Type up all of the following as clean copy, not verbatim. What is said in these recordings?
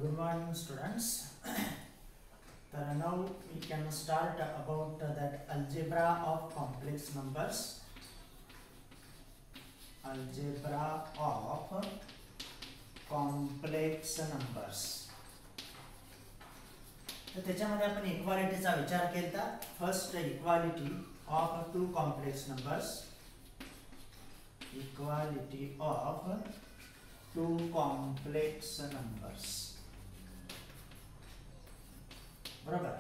Good morning, students. Now we can start about that algebra of complex numbers. Algebra of complex numbers. तर त्याच्यामध्ये आपण इक्वालिटीचा विचार केला. First equality of two complex numbers. Equality of two complex numbers. बरोबर.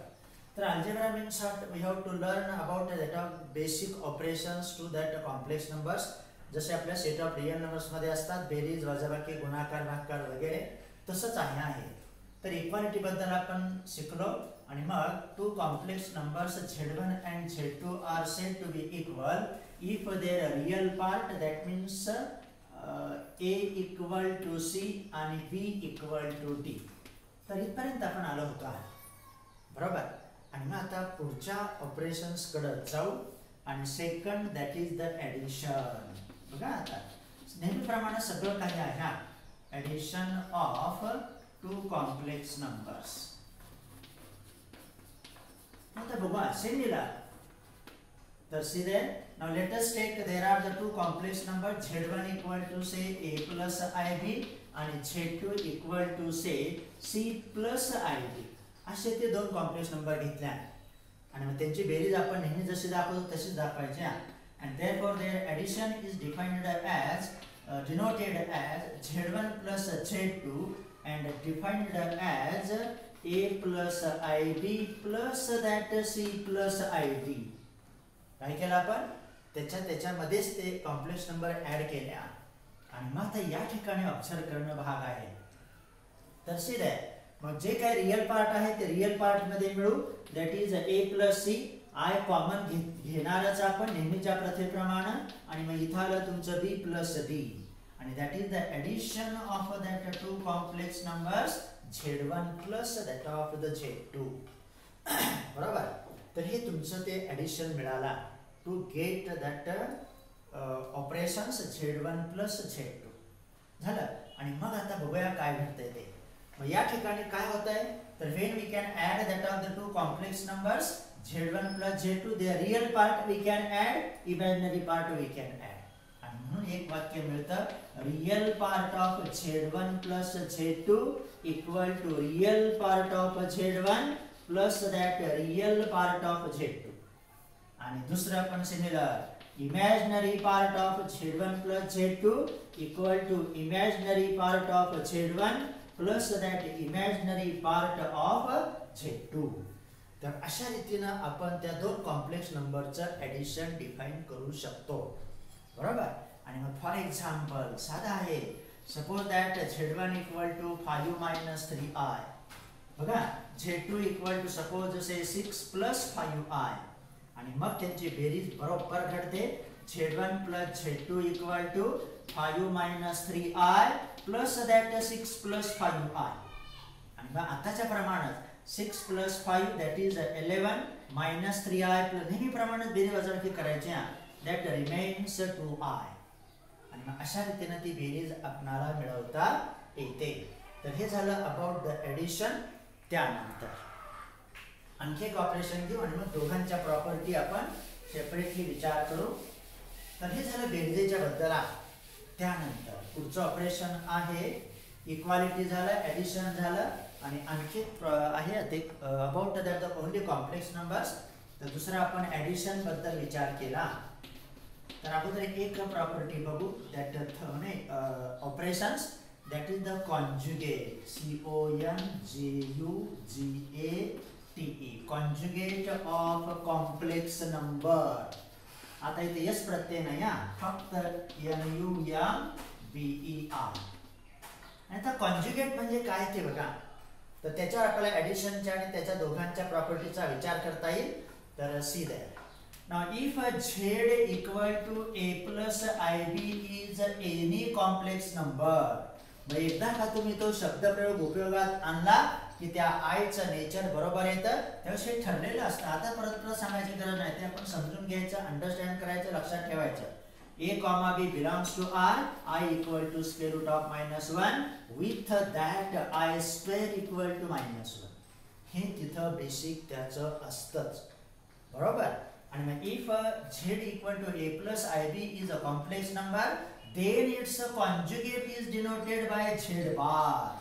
तर algebra means that we have to learn about that basic operations to that complex numbers. जसे आपल्या सेट ऑफ रियल नंबर्स मध्ये असतात बेरीज, वजाबाकी, गुणाकार, भागाकार वगैरे, तसंच आहे. तर इक्वालिटी बद्दल आपण शिकलो आणि मग two complex numbers Z1 and Z2 are said to be equal if their real part, that means A equal to C आणि B equal to D. तर इथपर्यंत आपण आलो होतो. बरोबर. आणि मग आता पुढच्या ऑपरेशन्स कडे जाऊ आणि second that is the addition. बघा आता नेहमीप्रमाणे सगळं काही आहे. Addition of two complex numbers. आता बघू असे लिहिला तर see there. Now let us take there are the two complex number Z1 equal to say A plus IB आणि Z2 equal to say C plus IB. असे ते दोन complex number घेतले आणि मग त्यांची बेरीज आपण नेहमी जशी दाखवतो तशीच दाखवायची. and therefore their addition is defined as denoted as Z1 plus Z2 and defined as A plus IB plus that C plus IB. काय केलं आपण त्याच्यामध्येच ते कॉम्प्लेक्स नंबर ऍड केले आणि मग आता या ठिकाणी ऑब्झर्व करणं भाग आहे. तर सीधे मग जे काय रियल पार्ट आहे ते रियल पार्ट मध्ये मिळू. That is A plus C. I common घेणारच आपण नेहमीच्या प्रथेप्रमाणे आणि मग इथं आलं तुमचं B plus D आणि that is the addition of that two complex numbers Z1 plus that of the Z2. बरोबर. तर हे तुमचं ते ॲडिशन मिळाला to get that operations Z1 plus Z2 झालं. आणि मग आता बघूया काय घडतंय ते. मग या ठिकाणी काय होतंय तर when we can add that of the two complex numbers Z1 plus Z2, their real part we can add, imaginary part we can add. आणि म्हणून एक वाक्य मिळतं real part of Z1 plus Z2 equal to real part of Z1 plus that real part of Z2. आणि दुसरं पण similar imaginary part of Z1 plus Z2 equal to imaginary part of Z1 plus that imaginary part of Z2. तर अशा रीतीने आपण त्या दोन complex नंबरचं ॲडिशन डिफाइन करू शकतो. बरोबर. आणि मग फॉर एक्झाम्पल साधा आहे. Suppose that Z1 equal to 5 minus 3i. बघा Z2 equal to suppose say 6 plus 5i आणि मग त्यांची बेरीज बरोबर घडते. Z1 plus Z2 equal to 5 minus 3i plus that 6 plus 5i. आणि मग आताच्या प्रमाणात 6 plus 5 that is 11 minus 3i plus नेहमी प्रमाणात बेरीज वजाबाकी करायची. that remains 2i. आणि मग अशा रीतीने ती बेरीज आपणाला मिळवता येते. तर हे झालं अबाउट द ॲडिशन. त्यानंतर आणखी एक ऑपरेशन घेऊ आणि मग दोघांच्या प्रॉपर्टी आपण सेपरेटली विचार करू. तर हे झालं बेरजेच्या बद्दल. त्यानंतर पुढचं ऑपरेशन आहे इक्वालिटी झालं, ॲडिशन झालं आणि आणखी आहे ते about that the only complex numbers. तर दुसरं आपण ॲडिशन बद्दल विचार केला. तर अगोदर एक प्रॉपर्टी बघू that operations that is the conjugate. CONJUGATE conjugate of complex number. आता इथे यस प्रत्यय नाही फक्त NUMBER. आता कॉन्जुगेट म्हणजे काय ते बघा. तर त्याच्यावर आपल्याला ॲडिशनच्या आणि त्याच्या दोघांच्या प्रॉपर्टीचा विचार करता येईल. तर see there. Now if Z equal to A plus IB is any complex number. मग एकदा का तुम्ही तो शब्दप्रयोग उपयोगात आणला की त्या आयचं नेचर बरोबर येतं. त्यावेळेस हे ठरलेलं असतं. आता परत सांगायची गरज नाही. ते आपण समजून घ्यायचं, अंडरस्टँड करायचं, लक्षात ठेवायचं. a comma b belongs to R, I equal to square root of -1 with that I square equal to -1. हे तिथं बेसिक त्याचं असतंच, बरोबर. आणि मग if z equal to a plus ib is a complex number, then its conjugate is denoted by z bar.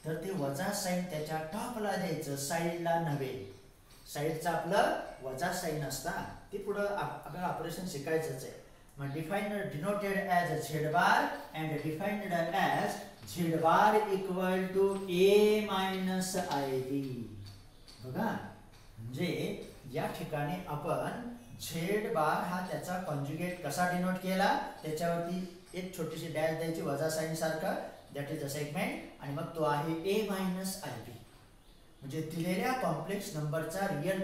तर ते वजा साइन त्याच्या टॉपला द्यायचं, साइडला नव्हे. साइडचा आपलं वजा साइन असता, ते पुढं आपल्याला ऑपरेशन शिकायचंच आहे. मग denoted as z bar and defined as z bar equal to a minus ib. बघा, म्हणजे या ठिकाणी आपण z बार हा त्याचा कॉन्जुगेट कसा डिनोट केला, त्याच्यावरती एक छोटीशी डॅश द्यायची वजा साइन सारखं, दॅट इज अ सेगमेंट, आणि मग तो आहे a मायनस ib. म्हणजे दिलेल्या कॉम्प्लेक्स नंबरचा रिअल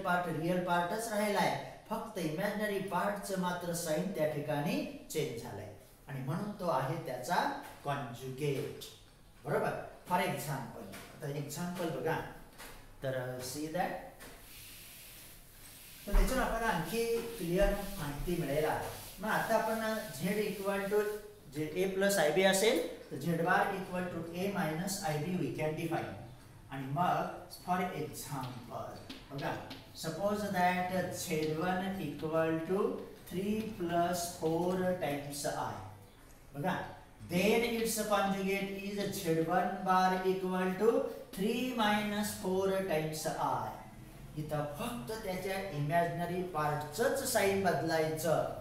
पार्टच राहिला आहे, फक्त इमॅजिनरी पार्टचं मात्र साइन त्या ठिकाणी चेंज झालंय, आणि म्हणून तो आहे त्याचा कॉन्जुगेट, बरोबर. फॉर एक्झाम्पल, आता एक्झाम्पल बघा, तर सी दॅट, तर त्याच्यावर आपल्याला आणखी क्लिअर माहिती मिळेल. मग आता आपण z इक्वल टू जे a प्लस ib असेल, तर z bar equal to a minus ib we can define. आणि मग फॉर एक्झाम्पल बघा, suppose that z1 equal to 3 plus 4 times i. बघा, then its conjugate is z1 bar equal to 3 minus 4 times i. इथं फक्त त्याच्या imaginary पार्टचंच sign बदलायचं.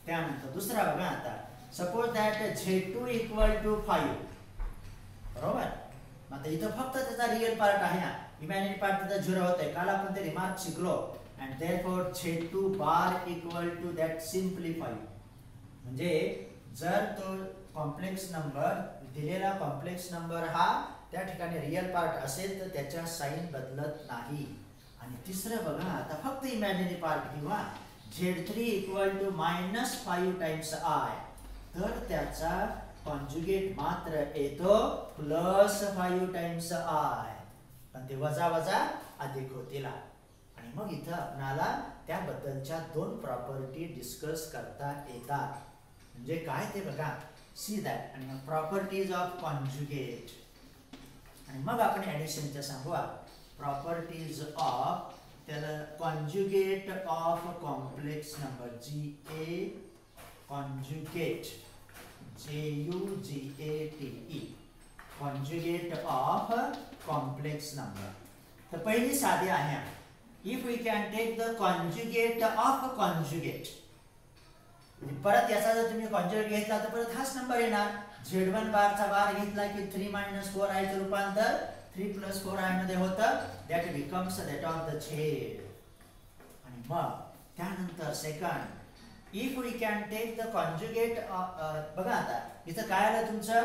त्यानंतर दुसरा बघा, आता suppose that z2 equal to 5, बरोबर. आता इथं फक्त त्याचा रिअल पार्ट आहे ना, इमॅजिनरी पार्ट त्याचा 0 होतंय, काल आपण ते रिमार्क शिकलो. And therefore z2 bar equal to that simplify. म्हणजे जर तो कॉम्प्लेक्स नंबर, दिलेला कॉम्प्लेक्स नंबर हा त्या ठिकाणी रिअल पार्ट असेल, तर त्याच्या साइन बदलत नाही. आणि तिसरं बघा, आता फक्त इमॅजिनरी पार्ट किंवा z3 equal to -5 times i, तर त्याचा कॉन्जुगेट मात्र येतो +5 टाइम्स i, पण ते वजा वजा अधिक होतील. आणि मग इथं आपल्याला त्याबद्दलच्या दोन प्रॉपर्टी डिस्कस करता येतात. म्हणजे काय ते बघा, सी दॅट, आणि मग प्रॉपर्टीज ऑफ कॉन्जुगेट. आणि मग आपण ॲडिशनच्या सांगू, प्रॉपर्टीज ऑफ त्याला conjugate of complex number, GA conjugate, JUGATE, conjugate of complex number. तर पहिली साधी आहे, if we can take the conjugate of conjugate. परत याचा जर तुम्ही कॉन्जुगेट घेतला तर परत हाच नंबर येणार. z1 बारचा बार घेतला की 3 minus 4i चं रूपांतर 3 plus 4i मध्ये होतं, that becomes that of the z. आणि मग त्यानंतर second, if we can take the conjugate, बघा आता इथं काय आलं तुमचं,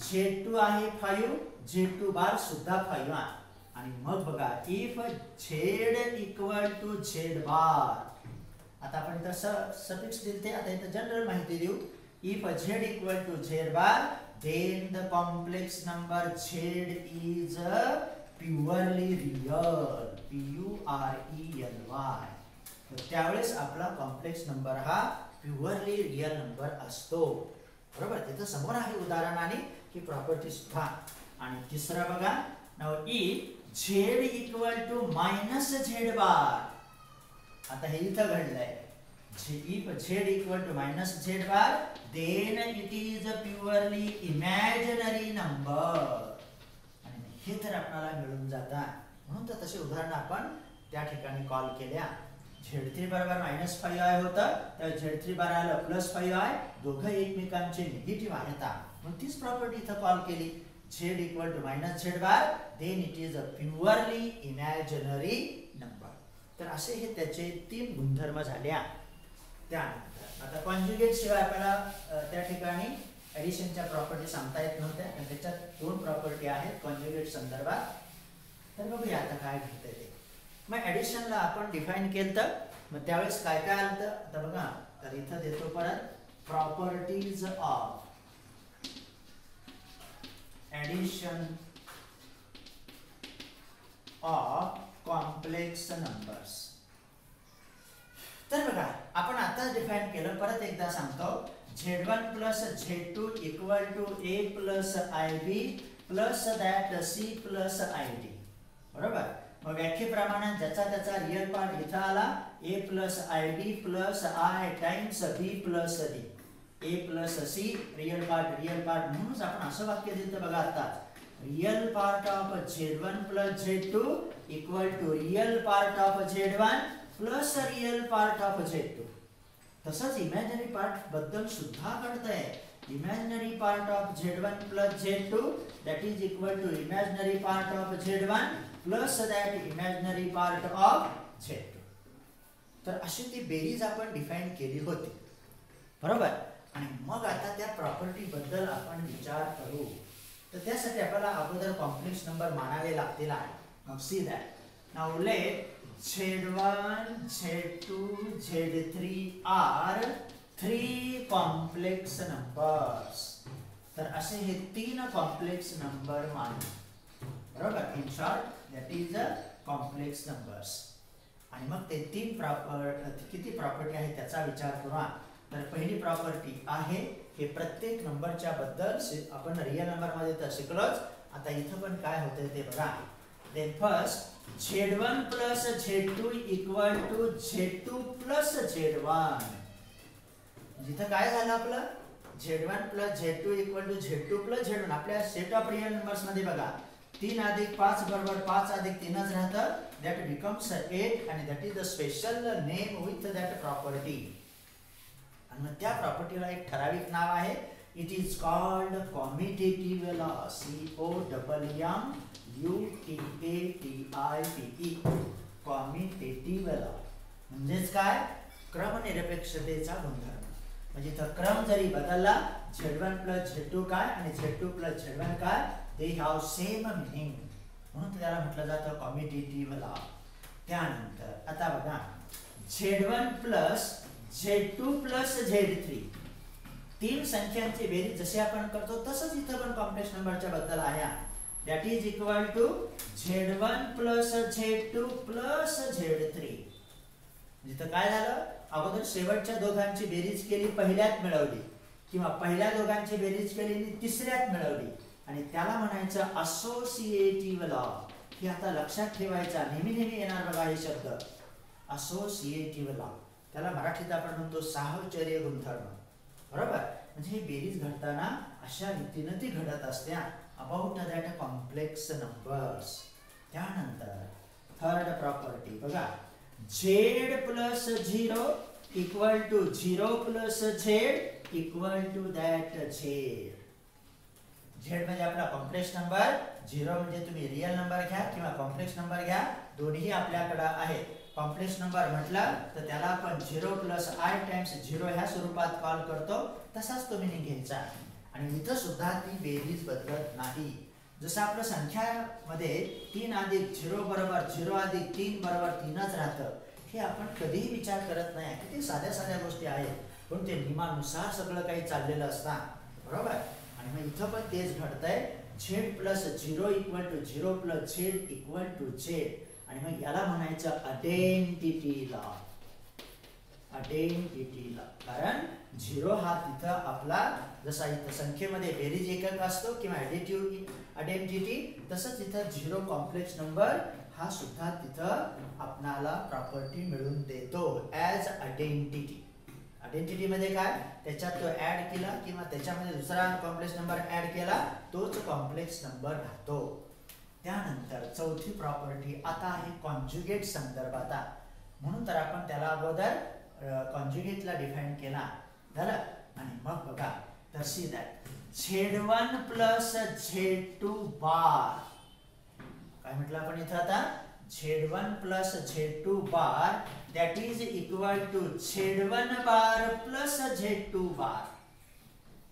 z2 आहे 5, z2 बार सुद्धा 5 आहे. आणि मग बघा, if z equal to z bar, आता आपण इथं सफिक्स दिलते, आता इथं जनरल माहिती देऊ. If z equal to z bar, then the complex number z is purely real, PURELY. तर त्यावेळेस आपला कॉम्प्लेक्स नंबर हा प्युअरली रिअल नंबर असतो, बरोबर. त्याचं समोर आहे उदाहरणाने की प्रॉपर्टी सुद्धा. आणि तिसरा बघा, now if z equal to -z bar, आता हे इथं घडलंय, if z equal to -z bar, then it is a purely imaginary number. आणि हे तर आपल्याला मिळून जातात, म्हणून तर तसे उदाहरण आपण त्या ठिकाणी कॉल केल्या. z3 बरोबर -5i होतं, तर z3 बार आलं +5i, दोघं एकमेकांचे निगेटिव्ह आहेत, म्हणून तीच प्रॉपर्टी इथं कॉल केली. z equal to -z bar, then it is a purely imaginary number. तर असे हे त्याचे 3 गुणधर्म झाले. त्यानंतर आता कॉन्जुगेट शिवाय आपल्याला त्या ठिकाणी ॲडिशनच्या प्रॉपर्टी सांगता येत नव्हत्या, त्याच्यात 2 प्रॉपर्टी आहेत कॉन्जुगेट संदर्भात. तर बघूया आता काय घेतंय ते. मग ॲडिशनला आपण डिफाइन केलं, तर मग त्यावेळेस काय काय आलं, आता बघा, तर इथं देतो परत, properties of addition of complex numbers. तर बघा, आपण आता डिफाइन केलं, परत एकदा सांगतो. Z1 plus Z2 equal to A plus IB plus that C plus ID. बरोबर. मग व्याख्येप्रमाणे ज्याचा त्याचा रियल पार्ट इथं आला. A plus IB plus I times B plus D. A plus C real part म्हणूनच आपण असं वाक्य दिलं बघा आता. Real part of Z1 plus Z2 equal to real part of Z1 plus real part of Z2. तसंच imaginary part बद्दल सुद्धा कळतंय. Imaginary part of Z1 plus Z2 that is equal to imaginary part of Z1 plus that imaginary part of Z2. तर अशी ती बेरीज आपण define केली होती. बरोबर. आणि मग आता त्या प्रॉपर्टी बद्दल आपण विचार करू. तर त्यासाठी आपल्याला अगोदर कॉम्प्लेक्स नंबर मानावे लागतील. मग see that now let Z1, Z2, Z3 are 3 complex numbers. तर असे हे 3 कॉम्प्लेक्स नंबर मानू. बरोबर. In short that is a complex numbers. आणि मग ते 3 किती प्रॉपर्टी आहे त्याचा विचार करू. तर पहिली प्रॉपर्टी आहे हे प्रत्येक नंबरच्या बद्दल आपण रियल नंबर मध्ये तर शिकलोच. आता इथं पण काय होतंय ते बघा. Then first Z1 plus Z2 equal to Z2 plus Z1. जिथं काय झालं आपलं Z1 plus Z2 equal to Z2 plus Z1. आपल्या सेट ऑफ रियल नंबर्स मध्ये बघा 3 अधिक 5 बरोबर 5 अधिक 3च राहतं. दॅट बिकम्स 8 आणि that is the special name with that property. आणि मग त्या प्रॉपर्टीला एक ठराविक नाव आहे. It is called commutative law. COMMUTATIVE. Commutative law म्हणजेच काय क्रमनिरपेक्षतेचा गुणधर्म. म्हणजे इथं क्रम जरी बदलला Z1 प्लस Z2 काय आणि Z2 प्लस Z1 काय दे हॅव सेम मीनिंग म्हणून त्याला म्हटलं जातं कॉम्युटेटिव्ह लॉ. त्यानंतर आता बघा Z1 plus Z2 plus Z3 तीन संख्यांची बेरीज जसे आपण करतो तसंच इथं पण कॉम्प्लेक्स नंबरच्या बद्दल आहे. That is equal to Z1 plus Z2 plus Z3. जिथं काय झालं अगोदर शेवटच्या दोघांची बेरीज केली पहिल्यात मिळवली किंवा पहिल्या दोघांची बेरीज केली आणि तिसऱ्यात मिळवली आणि त्याला म्हणायचं असोसिएटिव्ह लॉ. हे आता लक्षात ठेवायचा. नेहमी येणार बघा हे शब्द असोसिएटिव्ह लॉ. त्याला मराठीत आपण म्हणतो साहचर्य गुणधर्म. बरोबर. म्हणजे ही बेरीज घडताना अशा रीतीने ती घडत असते अबाउट दॅट कॉम्प्लेक्स नंबर्स. त्यानंतर थर्ड प्रॉपर्टी बघा Z plus 0 equal to 0 plus Z equal to that Z. Z म्हणजे आपला कॉम्प्लेक्स नंबर. 0 म्हणजे तुम्ही रियल नंबर घ्या किंवा कॉम्प्लेक्स नंबर घ्या. दोन्ही आपल्याकडे आहेत. कॉम्प्लेक्स नंबर म्हटलं तर त्याला आपण 0 प्लस I टाइम्स 0 ह्या स्वरूपात कॉल करतो. तसाच तो मीनिंग घ्यायचा. आणि इथं सुद्धा ती बेरीज बदलत नाही. जसं आपलं संख्यामध्ये 3 अधिक 0 बरोबर 0 अधिक 3 बरोबर 3च राहतं. हे आपण कधीही विचार करत नाही. किती साध्या गोष्टी आहेत पण ते नियमानुसार सगळं काही चाललेलं असतं. बरोबर. आणि मग इथं पण तेच घडतंय. Z plus 0 equal to 0 plus Z equal to Z. आणि मग याला म्हणायचं आयडेंटिटी लॉ. Identity law. कारण 0 हा तिथं आपला जसा इथं संख्येमध्ये बेरीज एकक असतो किंवा आयडेंटिटी तसंच इथं 0 कॉम्प्लेक्स नंबर हा सुद्धा तिथं आपणाला प्रॉपर्टी मिळून देतो ॲज आयडेंटिटी. आयडेंटिटी मध्ये काय त्याच्यात तो ऍड केला किंवा त्याच्यामध्ये दुसरा कॉम्प्लेक्स नंबर ऍड केला तोच कॉम्प्लेक्स नंबर राहतो. त्यानंतर चौथी प्रॉपर्टी आता आहे कॉन्जुगेट संदर्भात. म्हणून तर आपण त्याला अगोदर कॉन्जुगेटला डिफाइन केला झालं. आणि मग बघा तर see that Z1 plus Z2 बार. काय म्हटलं आपण इथं आता Z1 plus Z2 bar that is equal to Z1 bar plus Z2 बार.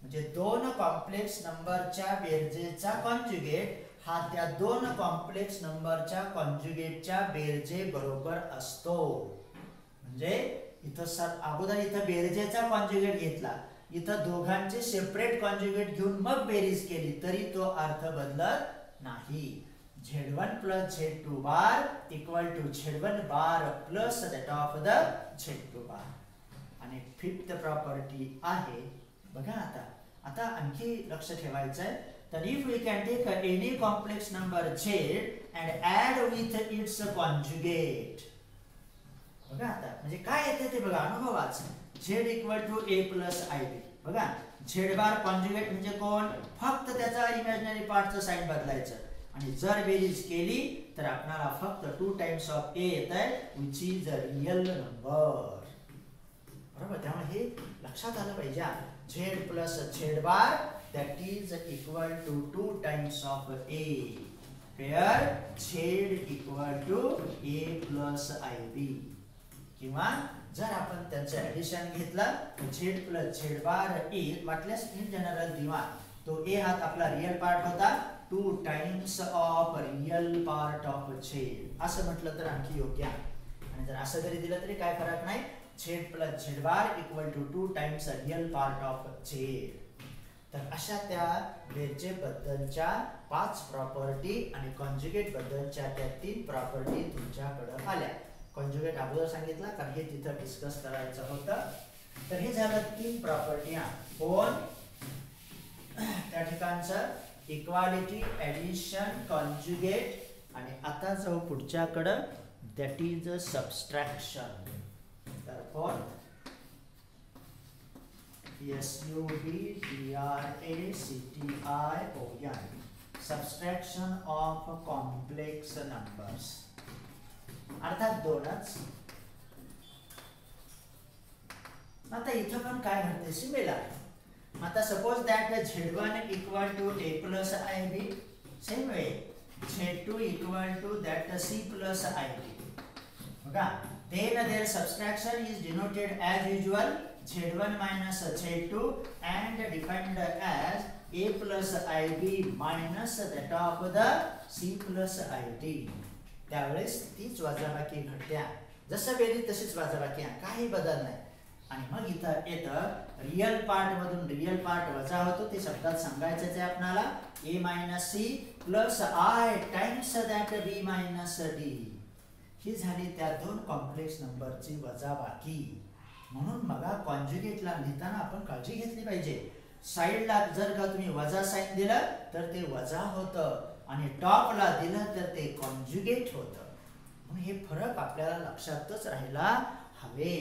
म्हणजे दोन कॉम्प्लेक्स नंबरच्या बेरजेचा कॉन्जुगेट हा त्या दोन कॉम्प्लेक्स नंबरच्या कॉन्जुगेटच्या बेरजे बरोबर असतो. म्हणजे इथं अगोदर इथं बेरजेचा कॉन्जुगेट घेतला इथं दोघांचे सेपरेट कॉन्जुगेट घेऊन मग बेरीज केली तरी तो अर्थ बदलत नाही. Z1 plus Z2 bar equal to Z1 bar plus that of the Z2 bar. आणि फिफ्थ प्रॉपर्टी आहे बघा. आता आणखी लक्ष ठेवायचं आहे. तर if we can take any complex number z and add with its conjugate. बघा आता म्हणजे काय येते ते बघा अनुभवाच. z equal to a plus ib. बघा z बार कॉन्जुगेट म्हणजे कोण, फक्त त्याचा इमॅजिनरी पार्टचं साइन बदलायचं आणि जर बेरीज केली तर आपल्याला फक्त 2 टाइम्स ऑफ a येत आहे which is a real number. बरोबर, त्यामुळे हे लक्षात आलं पाहिजे. z plus z bar that is equal to 2 times of a, where z equal to a plus ib. किंवा जर आपण त्यांचं ऍडिशन घेतलं तर z plus z bar a वाटल्यास इन जनरल दिवा तो a हा आपला रियल पार्ट होता 2 times of real part of z असं म्हटलं तर आणखी योग्य आहे. आणि जर असं जरी दिलं तरी काय फरक नाही. z plus z bar equal to 2 times real part of z. तर अशा त्या बेरजे बद्दलच्या 5 प्रॉपर्टी आणि कॉन्जुगेट बद्दलच्या त्या 3 प्रॉपर्टी तुमच्याकडे आल्या. कॉन्जुगेट अगोदर सांगितलं कारण हे तिथं डिस्कस करायचं होतं. तर हे झालं 3 प्रॉपर्टी. कोण त्या ठिकाणचं इक्वालिटी, ऍडिशन, कॉन्जुगेट आणि आता जाऊ पुढच्याकडं दॅट इज सबस्ट्रॅक्शन. तर कोण SUBTRACTION, subtraction of complex numbers. अर्थात दोनच. आता इथं पण काय घडते सिमिलर. आता suppose that z1 equal to a plus ib, same way z2 equal to that c plus ib. बघा then their subtraction is denoted as usual z1 minus z2 and defined as a plus ib minus that of the c plus id. त्यावेळेस तीच वजाबाकी घडत्या. जसं बेरीज तशीच वजाबाकी, काही बदल नाही. आणि मग इथं येतं रियल पार्ट मधून रियल पार्ट वजा होतो ते शब्दात सांगायचं आहे आपल्याला a minus c plus i times that b minus d. ही झाली त्या 2 कॉम्प्लेक्स नंबरची वजाबाकी. म्हणून बघा कॉन्जुगेटला लिहिताना आपण काळजी घेतली पाहिजे. साइडला जर का तुम्ही वजा साइन दिलं तर ते वजा होतं आणि टॉपला दिलं तर ते कॉन्जुगेट होतं. म्हणून हे फरक आपल्याला लक्षातच राहायला हवे.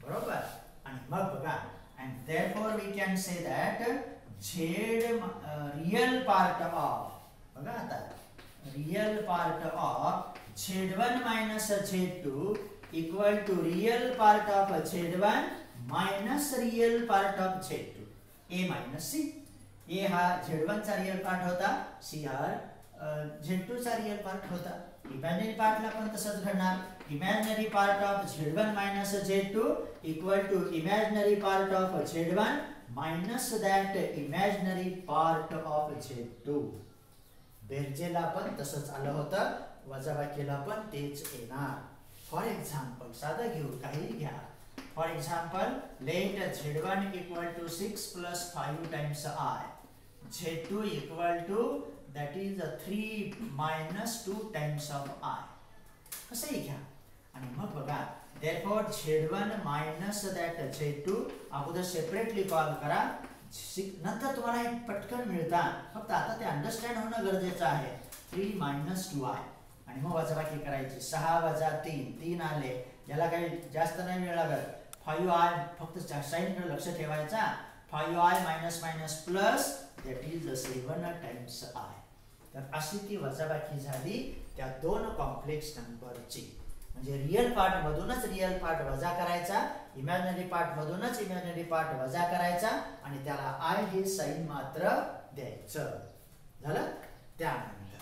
बरोबर. आणि मग बघा and therefore we can say that z real part of, बघा आता real part of z1 minus z2 equal to real part of z1 minus real part of z2 a minus c. a हा z1 चा real part होता, c हा z2 चा real part होता. Imaginary पार्टला पण तसंच घडणार. Imaginary part of z1 minus z2 equal to imaginary part of z1 minus that imaginary part of z2. बेरजेला पण तसंच आलं होतं, वजाबाकीला पण तेच येणार. फॉर एक्झाम्पल साधं घेऊ, काही घ्या. For example let z1 equal to 6 plus 5 times i, z2 equal to that is 3 minus 2 times of i. कसंही घ्या. आणि मग बघा therefore z1 minus that z2 अगोदर सेपरेटली कॉल करा, नंतर तुम्हाला एक पटकन मिळतात. फक्त आता ते अंडरस्टँड होणं गरजेचं आहे. 3 minus 2i आणि मग वजाबाकी करायची. 6 वजा 3 आले. याला काही जास्त नाही वेळ लागत. 5i फक्त साइनकडे लक्ष ठेवायचा. 5i minus minus plus that is 7 times i. तर अशी ती वजाबाकी झाली त्या 2 कॉम्प्लेक्स नंबरची. म्हणजे रियल पार्ट मधूनच रियल पार्ट वजा करायचा, इमॅजिनरी पार्ट मधूनच इमॅजिनरी पार्ट वजा करायचा आणि त्याला आय हे साइन मात्र द्यायचं. झालं. त्यानंतर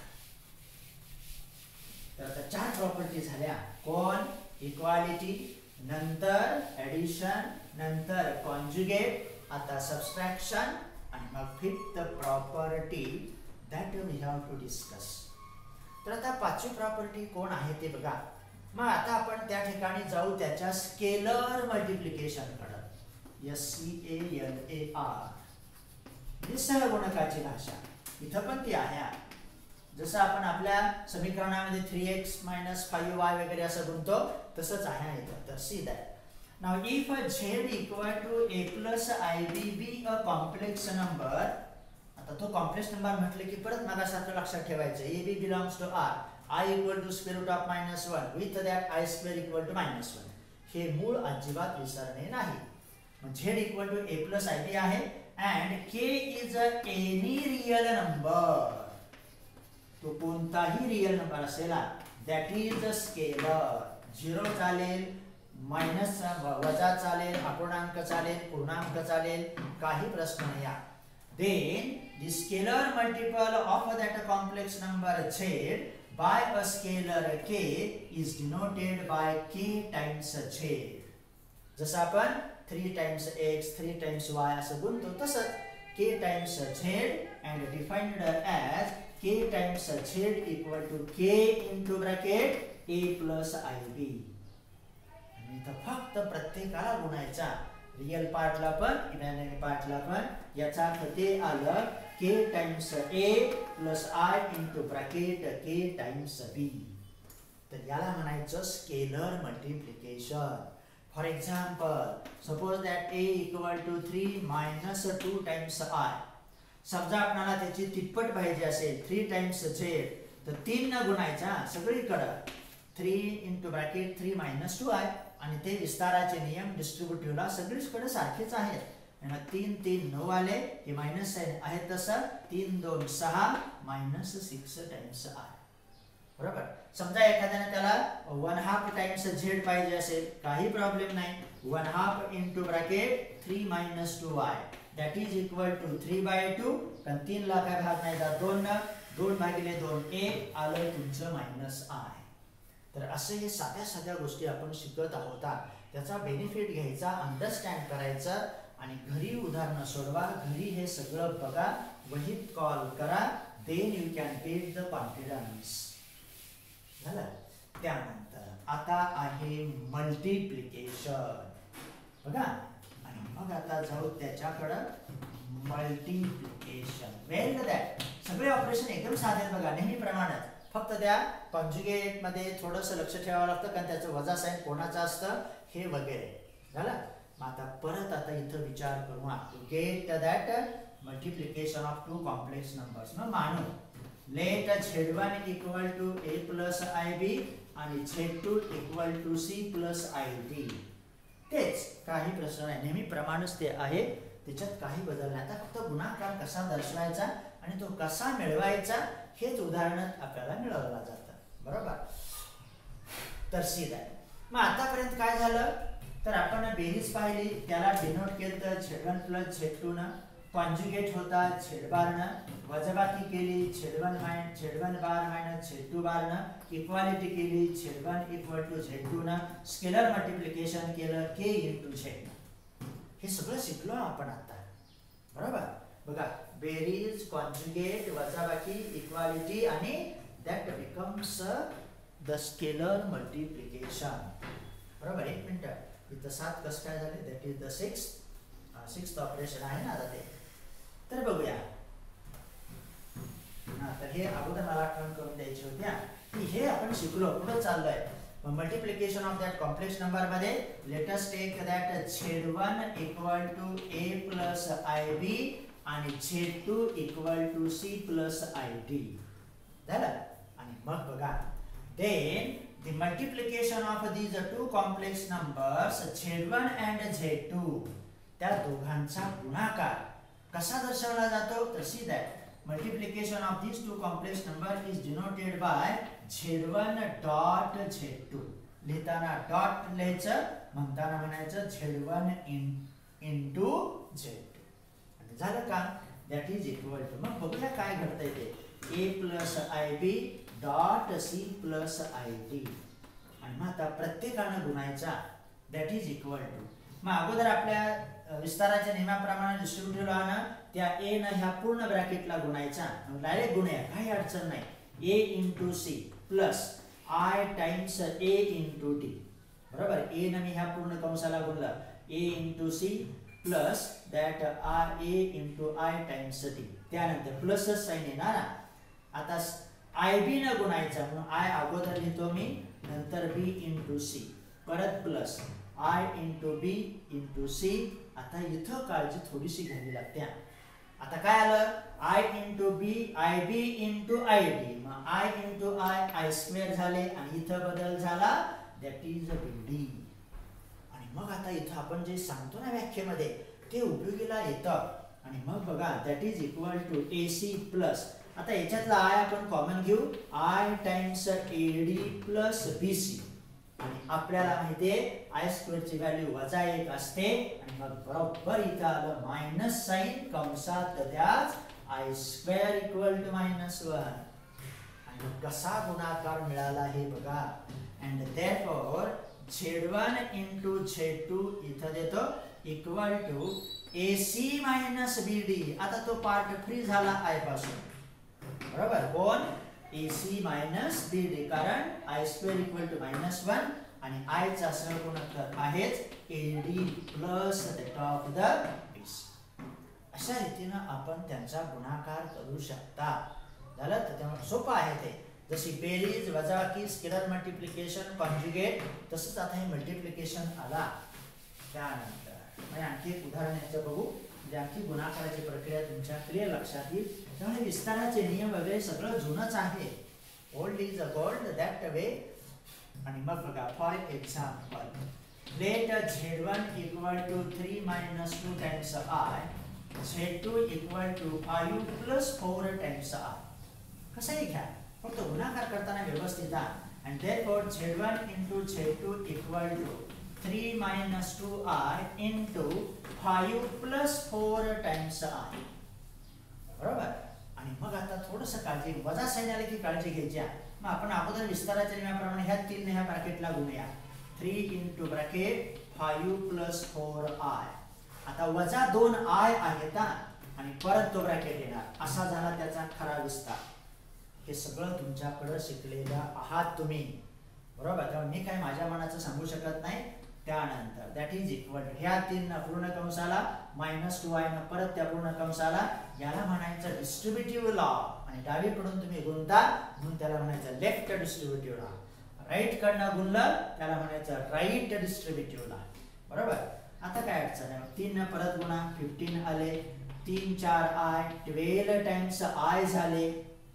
तर आता 4 प्रॉपर्टी झाल्या. कोण इक्वालिटी, नंतर ऍडिशन, नंतर कॉन्जुगेट, आता सबस्ट्रॅक्शन आणि मग fifth property that we have to discuss. तर आता 5वी प्रॉपर्टी कोण आहे ते बघा. मग आता आपण त्या ठिकाणी जाऊ त्याच्या स्केलर मल्टिप्लिकेशन कडे. SCALAR म्हणजे सहगुणकाची भाषा. इथं पण ती आहे. जसं आपण आपल्या समीकरणामध्ये 3x - 5y वगैरे असं गुणतो तसंच आहे इथं. तर see that Now if z equal to a plus ib be a complex number, आता तो कॉम्प्लेक्स नंबर म्हटले की परत मागासारखं लक्षात ठेवायचं ab belongs to r, I equal to square root of -1 with that I square equal to -1. हे मूळ अजिबात विसरणे नाही. z equal to a plus ib आहे and k is any real number, तो कोणताही रियल नंबर असेल that is a scalar. 0 चालेल, माइनस वजा चालेल, अपूर्णांक चालेल, पूर्णांक चालेल, काही प्रश्न नाही. then the scalar multiple of that complex number z by a scalar k is denoted by k times z. जसं आपण 3 times x 3 times y असं गुणतो तसंच k times z and defined as k times z equal to k into bracket a plus ib. आणि इथं फक्त प्रत्येकाला गुणायचा, real पार्टला पण imaginary पार्टला पण. याचा अर्थ ते आलं k times a plus i into bracket k times b. तर याला म्हणायचं scalar multiplication. For example, suppose that a equal to 3 minus 2 times i. समजा आपल्याला त्याची तिप्पट पाहिजे असेल 3 टाइम्स z, तर 3 न गुणायचा सगळीकडे. 3 इंटू ब्रॅकेट 3 मायनस 2i, आणि ते विस्ताराचे नियम डिस्ट्रीब्युटिव्हला सगळीकडे सारखेच आहेत. आणि 3 3 9 आले, हे मायनस साइन आहे तसं 3 2 6 मायनस 6 टाइम्स i. बरोबर. समजा एखाद्याने त्याला 1/2 टाइम्स z पाहिजे असेल, काही प्रॉब्लेम नाही. 1/2 into bracket 3 minus 2i that is equal to 3/2. पण 3 ला काय भाग नाही जात, 2 न 2 भागिले 2 1 आलं तुमचं मायनस i. तर असे हे साध्या साध्या गोष्टी आपण शिकत आहोत. त्याचा बेनिफिट घ्यायचा, अंडरस्टँड करायचं आणि घरी उदाहरणं सोडवा. घरी हे सगळं बघा, वहीत कॉल करा, then you can get the confidence. झालं. त्यानंतर आता आहे मल्टिप्लिकेशन. बघा, आणि मग आता जाऊ त्याच्याकडं. मल्टिप्लिकेशन वेल दॅट सगळे ऑपरेशन एकदम साधे बघा, नेहमीप्रमाणे. फक्त त्या कॉन्जुगेट मध्ये थोडंसं लक्ष ठेवावं लागतं, कारण त्याचं वजा साइन कोणाचं असतं हे वगैरे. झालं. मग आता परत आता इथं विचार करू, to get that multiplication of two complex numbers. मग मानू let z1 equal to a plus ib आणि z2 equal to c plus id. तेच, काही प्रश्न नाही, नेहमी प्रमाणच ते आहे, त्याच्यात काही बदल नाही. आता फक्त गुणाकार कसा दर्शवायचा आणि तो कसा मिळवायचा हेच उदाहरण आपल्याला मिळवलं जातं. बरोबर. तर सीधा मग आतापर्यंत काय झालं, तर आपण बेरीज पाहिली, त्याला डिनोट केलं z1 प्लस z2 न, कॉन्जुगेट होता z बार न, वजाबाकी केली z1 बार मायनस z2 बार न, इक्वालिटी केली z1 इक्वल टू z2 न, स्केलर मल्टिप्लिकेशन केलं k इंटू z. हे सगळं शिकलो आपण आता. बरोबर. बघा, बेरीज, कॉन्जुगेट, वजाबाकी, इक्वालिटी आणि that becomes the scalar multiplication. बरोबर. एक मिनिट, इथं 7 कसं काय झाले, that is the sixth operation आहे ना आता ते. तर बघूया. तर हे अगोदर मला आठवण करून द्यायची होती की हे आपण शिकलो, पुढे चाललोय. Multiplication of that complex number मध्ये let us take that z1 equal to a plus ib आणि z2 equal to c plus id. झालं. आणि मग बघा, then the multiplication of these two complex numbers z1 and z2, त्या दोघांचा गुणाकार कसा दर्शवला जातो, तर see that multiplication of these two complex number is denoted by z1 dot z2. लिहिताना डॉट लिहायचं, म्हणताना म्हणायचं z1 into z2. आणि झालं का, दॅट इज इक्वल टू. मग बघूया काय घडतंय ते, a plus ib dot c plus id. आणि मग आता प्रत्येकानं गुणायचा, दॅट इज इक्वल टू. मग अगोदर आपल्या विस्ताराच्या नियमाप्रमाणे डिस्ट्रीब्युटिव्ह लावणं, त्या a न ह्या पूर्ण ब्रॅकेटला गुणायचा, डायरेक्ट गुणूया, काही अडचण नाही. a into c plus i times a into d. बरोबर. a न मी ह्या पूर्ण कंसाला गुणलं, a into c plus that a into i times d. त्यानंतर प्लस साइन येणार. आता ib न गुणायचा, म्हणून i अगोदर लिहितो मी, नंतर b इंटू c, परत plus I into B into C. आता इथं काळजी थोडीशी घ्यावी लागते. आता काय आलं, I into B, IB into IB, मग I into I स्क्वेअर झाले आणि इथं बदल झाला, दॅट इज BD. आणि मग आता इथं आपण जे सांगतो ना व्याख्येमध्ये ते उपयोगीला येतं. आणि मग बघा that is equal to AC plus, आता याच्यातला I आपण कॉमन घेऊ, I times AD plus BC. आणि आपल्याला माहितीये I स्क्वेअर ची व्हॅल्यू वजा 1 असते. आणि मग बरोबर इथं आलं मायनस साइन कंसात त्याच I स्क्वेअर इक्वल टू -1. आणि मग कसा गुणाकार मिळाला हे बघा. And therefore Z1 into Z2 इथं देतो equal to AC minus BD. आता तो पार्ट फ्री झाला I पासून, बरोबर. कोण, AC मायनस BD, कारण I स्क्वेअर इक्वल टू -1 आणि I चा सहगुणक आहेच AD plus that of the BC. अशा रीतीनं आपण त्यांचा गुणाकार करू शकता. झालं तर त्यामुळे सोपं आहे ते. जशी बेरीज, वजाबाकी, स्केलर मल्टिप्लिकेशन, कॉन्जुगेट, तसंच आता हे मल्टिप्लिकेशन आला. त्यानंतर म्हणजे आणखी एक उदाहरण याचं बघू, म्हणजे आणखी गुणाकाराची प्रक्रिया तुमच्या क्लिअर लक्षात येईल. त्यामुळे विस्ताराचे नियम वगैरे सगळं जुनच आहे. Old is a gold that way. आणि मग बघा for example, let Z1 equal to 3 minus 2 times I, Z2 equal to 5 plus 4 times I. कसंही घ्या, फक्त गुणाकार करताना व्यवस्थित जा. and therefore Z1 into Z2 equal to 3 minus 2I into 5 plus 4 times I. बरोबर. आणि मग आता थोडंसं काळजी, वजा साइन आले की काळजी घ्यायची. मग आपण अगोदर विस्ताराच्या नियमाप्रमाणे ह्या 3 ह्या ब्रॅकेटला गुणूया. 3 into ब्रॅकेट 5 plus 4I. आता वजा 2I आहेत आणि परत तो ब्रॅकेट येणार. असा झाला त्याचा खरा विस्तार. हे सगळं तुमच्याकडे शिकलेलं आहात तुम्ही, बरोबर. त्यामुळे मी काय माझ्या मनाचं सांगू शकत नाही. त्यानंतर दॅट इज इक्वल टू ह्या 3 पूर्ण कंसाला -2I न परत त्या पूर्ण कंसाला, याला म्हणायचं डिस्ट्रीब्युटिव्ह लॉ. आणि डावीकडून तुम्ही गुणता म्हणून त्याला म्हणायचं लेफ्ट डिस्ट्रीब्युटिव्ह लॉ. राईट कडनं गुणलं त्याला म्हणायचं राईट डिस्ट्रीब्युटिव्ह लॉ, बरोबर. आता काय अडचण आहे, 3 परत गुणा, 15 आले, 3 4 I, 12 टाइम्स I झाले.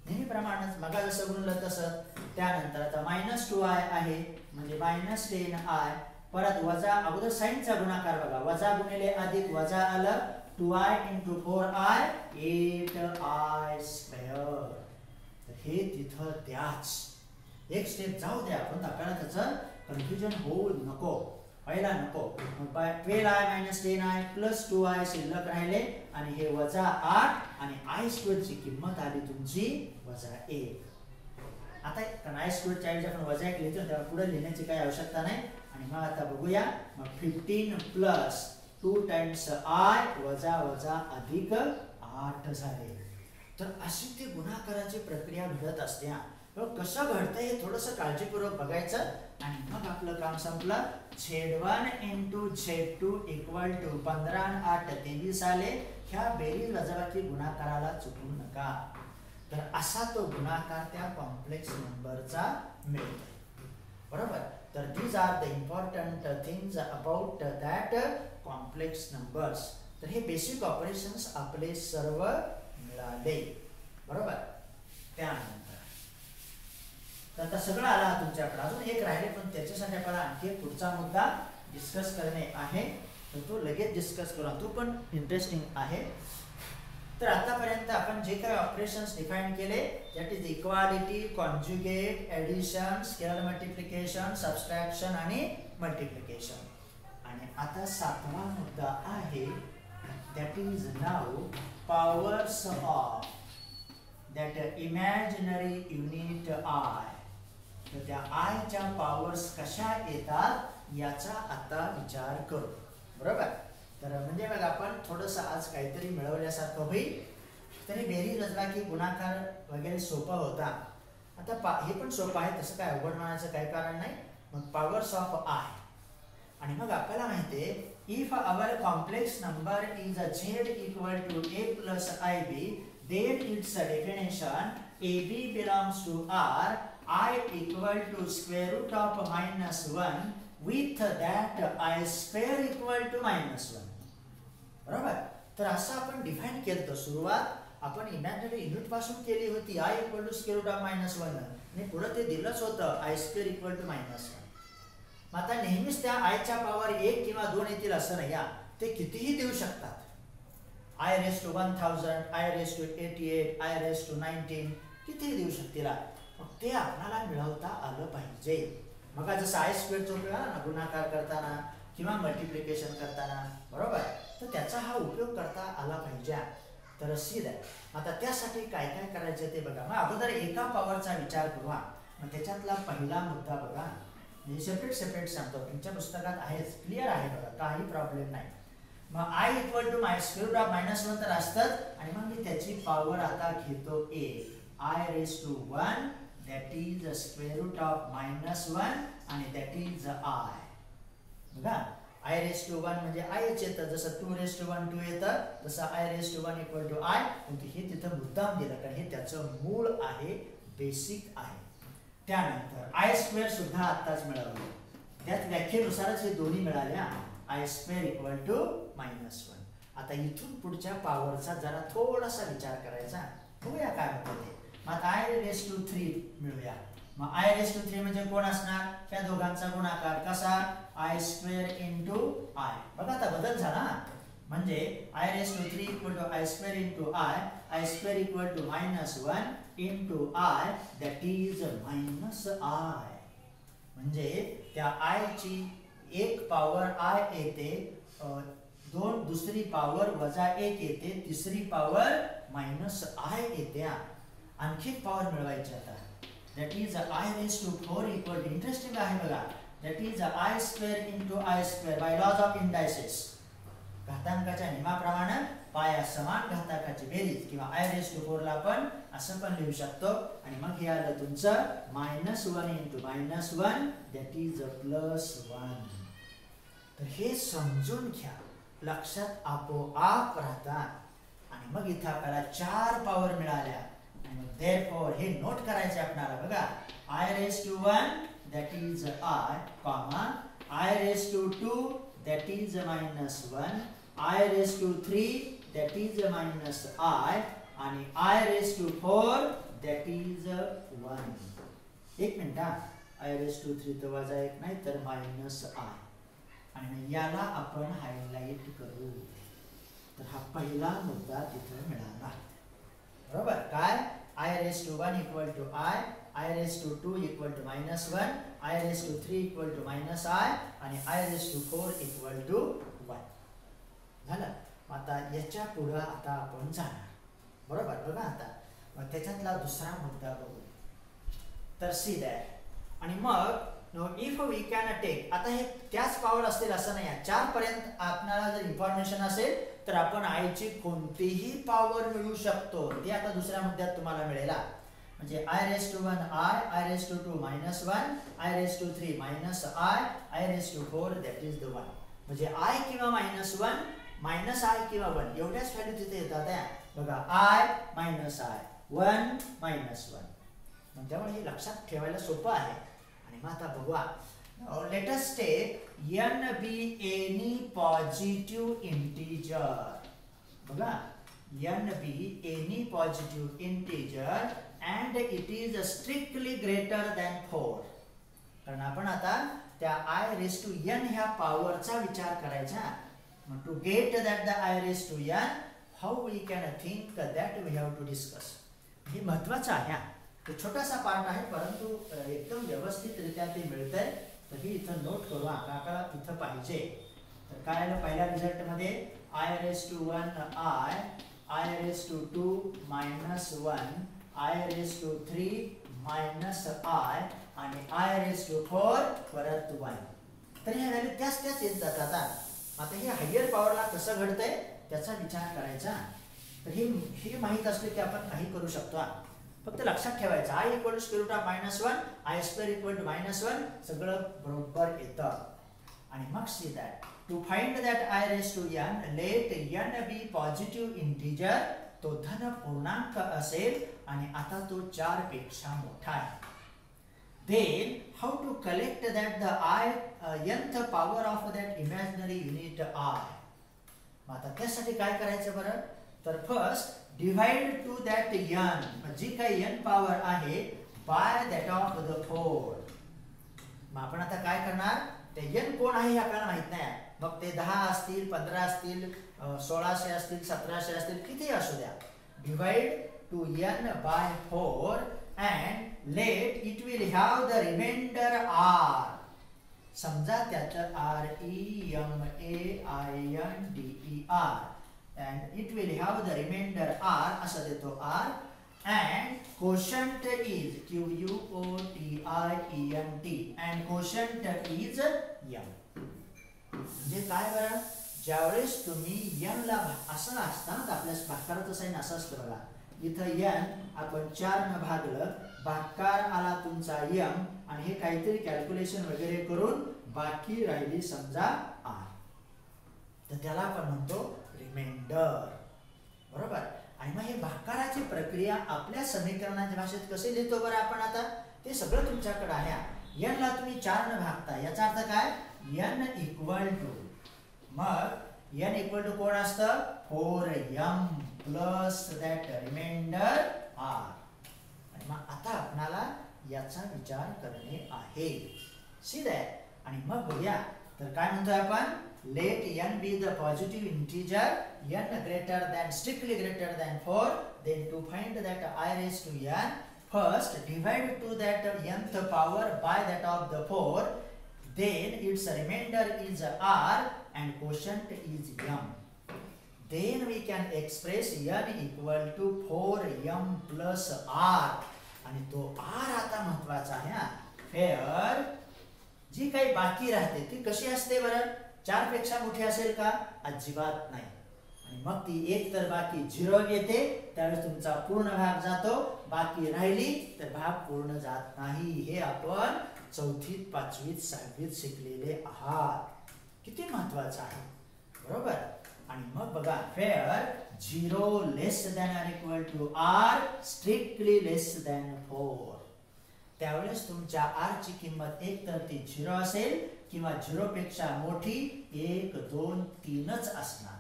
नेहमीप्रमाणेच मग जसं गुणलं तसं. त्यानंतर आता -2I आहे म्हणजे -10I, परत वजा, अगोदर साइनचा गुणाकार बघा, वजा गुणिले अधिक वजा आलं, 2I into 4I 8I square. तर हे तिथं द्याच, एक स्टेप जाऊ द्या, पण आपल्याला त्याचं कन्फ्युजन होऊ नको, व्हायला नको. 12I - 10I प्लस 2I शिल्लक राहिले आणि हे वजा 8 आणि I स्क्वेअरची किंमत आली तुमची वजा 1. आता I स्क्वेअरच्या ऐवजी आपण वजा 1 लिहितो, तेव्हा पुढे लिहिण्याची काही आवश्यकता नाही. आणि मग आता बघूया, मग 15 प्लस 2 टाइम्स I वजा वजा अधिक 8 झाले. तर अशी ती गुणाकाराची प्रक्रिया घडत असते. कसं घडतंय हे थोडंसं काळजीपूर्वक बघायचं आणि मग आपलं काम संपलं. Z1 into Z2 equal to 15 आणि 8 23 आले. ह्या बेरीज वजाबाकी गुणाकाराला चुकू नका. तर असा तो गुणाकार त्या कॉम्प्लेक्स नंबरचा मिळतो, बरोबर. तर these are the important things about that complex numbers. तर हे बेसिक ऑपरेशन्स आपले सर्व मिळाले, बरोबर. त्यानंतर तर आता सगळं आला तुमच्याकडे. अजून एक राहिले, पण त्याच्यासाठी आपल्याला आणखी एक पुढचा मुद्दा डिस्कस करणे आहे, तर तो लगेच डिस्कस करू. तो पण इंटरेस्टिंग आहे. तर आतापर्यंत आपण जे काही ऑपरेशन्स डिफाइन केले, that is equality, conjugate, addition, scalar multiplication, subtraction आणि मल्टिप्लिकेशन. आणि आता 7वा मुद्दा आहे, that is now powers of that imaginary unit I. तर त्या I च्या पॉवर्स कशा येतात याचा आता विचार करू, बरोबर. तर म्हणजे बघा आपण थोडंसं आज काहीतरी मिळवल्यासारखं होईल. तरी बेरीज वजाबाकी गुणाकार वगैरे सोपा होता. आता हे पण सोपं आहे, तसं काय अवघड म्हणायचं काही कारण नाही. मग पॉवर्स ऑफ I. आणि मग आपल्याला माहिती आहे, if our complex number is a Z equal to A plus IB, then its definition AB belongs to R, I equal to square root of -1, with that I square equal to -1. बरोबर. तर असं आपण define केलं तर सुरुवात आपण imaginary unit पासून केली होती I equal to square root of -1 आणि पुढे ते दिलंच होतं I स्क्वेअर इक्वल टू -1. मग आता नेहमीच त्या I च्या पॉवर 1 किंवा 2 येतील असं नाही. ते कितीही देऊ शकतात. I raised to 1000, I raised to 88, I raised to 19 कितीही देऊ शकतील. मग ते आपल्याला मिळवता आलं पाहिजे. मग जसं I स्क्वेअर जो मिळाला ना गुणाकार करताना किंवा मल्टिप्लिकेशन करताना बरोबर, तर त्याचा हा उपयोग करता आला पाहिजे. तर सी दॅट आता त्यासाठी काय काय करायचं ते बघा. मग अगोदर एका पॉवरचा विचार करू. मग त्याच्यातला पहिला मुद्दा बघा, म्हणजे सेपरेट सांगतो, तुमच्या पुस्तकात आहेच, क्लिअर आहे बघा, काही प्रॉब्लेम नाही. मग I equal to square root of -1 तर असतंच आणि मग मी त्याची पॉवर आता घेतो a I raise to 1 that is square root of -1 आणि दॅट इज I. बघा I रेज टू 1 म्हणजे I येतं, जसं 2 रेज टू 1 2 येतं, जसं I raise to 1 equal to I. पण हे तिथं मुद्दाम दिलं कारण हे त्याचं मूळ आहे, बेसिक आहे. त्यानंतर I स्क्वेअर सुद्धा आत्ताच मिळवलं, त्याच व्याख्येनुसारच हे दोन्ही मिळाल्या. I square equal to -1. आता इथून पुढच्या पॉवरचा जरा थोडासा विचार करायचा, बघूया काय होतं ते. मग I रेज टू 3 मिळूया. मग I रेज टू 3 म्हणजे कोण असणार, त्या दोघांचा गुणाकार कसा, I स्क्वेअर इंटू I. बघा आता बदल झाला, म्हणजे I raise to 3 equal to I square into I square equal to -1 into I that is -I. म्हणजे त्या I ची एक पॉवर I येते, दुसरी पॉवर -1 येते, तिसरी पॉवर -I येते. आणखी पॉवर मिळवायची आता, that is I raise to 4 equal to, interesting आहे बघा, that is I square into I square by laws of indices. घातांकाच्या नियमाप्रमाणे पाया समान घातांकाची बेरीज किंवा I रेज टू 4 ला आपण असं पण लिहू शकतो. आणि मग हे आलं तुमचं -1 इंटू -1 दॅट इज +1. तर हे समजून घ्या, लक्षात आपोआप राहतात. आणि मग इथं आपल्याला 4 पॉवर मिळाल्या आणि मग देअरफॉर हे नोट करायचे आपल्याला. बघा I raise to 1 that is I, comma I raise to 2 that is -1, I raise to 3 that is -I आणि I raise to 4 that is 1. एक मिनिट, I रेज टू 3 तर -1 नाही तर -I. आणि याला आपण हायलाइट करू. तर हा पहिला मुद्दा तिथे मिळाला, बरोबर. काय I raise to 1 equal to I raise to 2 equal to -1, I raise to 3 equal to -I आणि I raise to 4 equal to 1. झालं. आता याच्या पुढे आता आपण जाणार, बरोबर. बघा आता मग त्याच्यातला दुसरा मुद्दा बघू. तर सी दॅट आणि मग इफ वी कॅन टेक, आता हे त्याच पॉवर असतील असं नाही, 4 पर्यंत आपल्याला जर इन्फॉर्मेशन असेल तर आपण I ची कोणतीही पॉवर मिळवू शकतो. ते आता दुसऱ्या मुद्द्यात तुम्हाला मिळेल. म्हणजे I raise to 1 I raise to 2 -1, I raise to 3 -I raise to 4 that is the 1. म्हणजे I किंवा -1 -I किंवा 1 एवढ्याच व्हॅल्यू तिथे येतात. बघा I -I 1 -1. मग त्यामुळे हे लक्षात ठेवायला सोपं आहे. आणि मग आता बघूया, let us take n be any positive integer. बघा n be any positive integer and it is strictly greater than 4. कारण आपण आता त्या I रेज टू n ह्या पॉवरचा विचार करायचा. To get that the I raised to n, how we can think that we have to discuss. हे महत्त्वाचं आहे. तो छोटासा पार्ट आहे परंतु एकदम व्यवस्थितरित्या ते मिळतंय. तर हे इथं नोट करू, आपल्याला इथं पाहिजे. तर काय आलं पहिल्या रिझल्ट मध्ये I raised to 1 I raised to 2 -1, I raised to 3 -I आणि I raised to 4 परत 1. तर ह्या व्हॅल्यू त्याच येत जातात. आता हे हायर पॉवरला कसं घडतंय त्याचा विचार करायचा. तर हे माहित असले की आपण काही करू शकतो. फक्त लक्षात ठेवायचं I equal to square root of -1, I square equal to -1 सगळं बरोबर येतं. आणि मग see that to find that I raise to n let n be positive integer, तो धन पूर्णांक असेल आणि आता तो 4 पेक्षा मोठा आहे. then how to collect that the nth power of that imaginary unit I? मग आता त्यासाठी काय करायचं बरं, तर first divide two that n, जी काही n पॉवर आहे बाय दॅट ऑफ द 4. मग आपण आता काय करणार, ते n कोण आहे हे आपल्याला माहित नाही, मग ते 10 असतील, 15 असतील, 1600 असतील, 1700 असतील, किती असू द्या, divide to n by 4 and let it will have the remainder r. समजा त्याचं REMAINDER and it will have the remainder r असं देतो r and quotient is QUOTIENT and quotient is m. म्हणजे काय बरं, ज्यावेळेस तुम्ही n ला असं असतं ना, आपल्या भागाकाराचं साइन असं असतं बघा, इथं n आपण 4 न भागलं, भागाकार आला तुमचा m आणि हे काहीतरी कॅल्क्युलेशन वगैरे करून बाकी राहिली समजा r, तर त्याला आपण म्हणतो रिमाइंडर, बरोबर. आणि मग हे भागाकाराची प्रक्रिया आपल्या समीकरणाच्या भाषेत कसे लिहितो बरं आपण आता, ते सगळं तुमच्याकडे आहे. n ला तुम्ही 4 न भागता, याचा अर्थ काय, n इक्वल टू, मग n इक्वल टू कोण असतं, 4m plus that reminder r. आणि मग आता आपल्याला याचा विचार करणे आहे, सी दॅट. आणि मग बघूया, तर काय म्हणतोय आपण, late n be the positive integer n greater than, strictly greater than 4, then to find that I raised to n, first divide to that nth power by that of the 4, then its remainder is r and quotient is m. Then we can express n equal to 4m plus r. आणि तो r आता महत्वाचा आहे. Fair जी काही बाकी राहते ती कशी असते बरं, 4 पेक्षा मोठी असेल का, अजिबात नाही. आणि मग ती एक तर बाकी 0 येते, त्यावेळेस तुमचा पूर्ण भाग जातो, बाकी राहिली तर भाग पूर्ण जात नाही. हे आपण 4थीत, 5वीत, 6वीत शिकलेले आहात. किती महत्वाचं आहे, बरोबर. आणि मग बघा, fair 0 less than or equal to r, strictly less than 4, त्यावेळेस तुमच्या r ची किंमत एक तर ती 0 असेल किंवा 0 पेक्षा मोठी 1, 2, 3च असणार,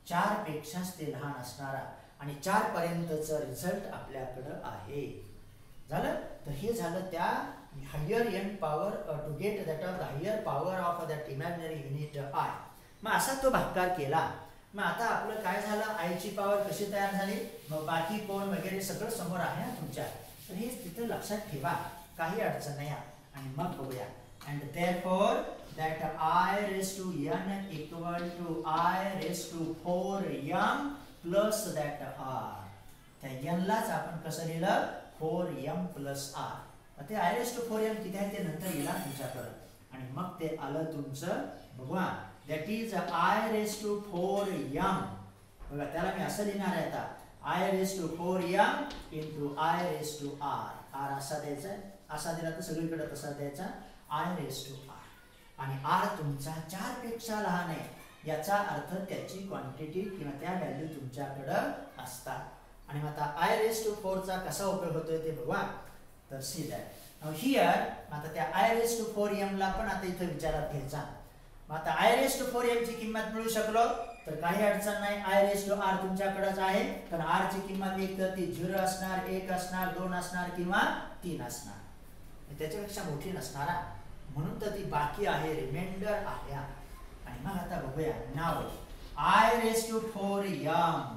4 पेक्षाच ते लहान असणारा. आणि 4 पर्यंतचं रिझल्ट आपल्याकडे आहे. झालं, तर हे झालं त्या higher n power to get that of the higher power of that imaginary unit I. मग असा तो भागाकार केला. मग आता आपलं काय झालं, i ची पॉवर कशी तयार झाली, मग बाकी कोण वगैरे सगळं समोर आहे ना तुमच्या, तर हे तिथे लक्षात ठेवा, काही अडचण नाही. आणि मग बघूया, and therefore that I raised to n equal to I raised to 4m plus that r. त्या n लाच आपण कसं लिहिलं, 4m plus r. ते I raised to 4m किती आहे ते नंतर येईल तुमच्याकडे. आणि मग ते आलं तुमचं, बघा, that is I raised to 4m. बघा, त्याला मी असं लिहिणार आहे आता, I raised to 4m into I raised to r. r असा द्यायचा, असा दिला तर सगळीकडे तसा द्यायचा, I raised to r. आणि r तुमचा 4 पेक्षा लहान आहे, याचा अर्थ त्याची क्वांटिटी किंवा त्या व्हॅल्यू तुमच्याकडे असतात. आणि मग आता I raised to 4 चा कसा उपयोग होतोय ते बघा. तर सी दॅट नाउ हियर, आता त्या I raised to 4m ला पण आता इथे विचारात घ्यायचा. मग आता I raised to 4m ची किंमत मिळू शकलो तर काही अडचण नाही, I raised to r तुमच्याकडेच आहे, पण r ची किंमत एक तर ती 0 असणार, 1 असणार, 2 असणार किंवा 3 असणार, त्याच्यापेक्षा मोठी नसणार, म्हणून तर ती बाकी आहे, रिमाइंडर आहे. आणि मग आता बघूया, नाव I raised to 4m.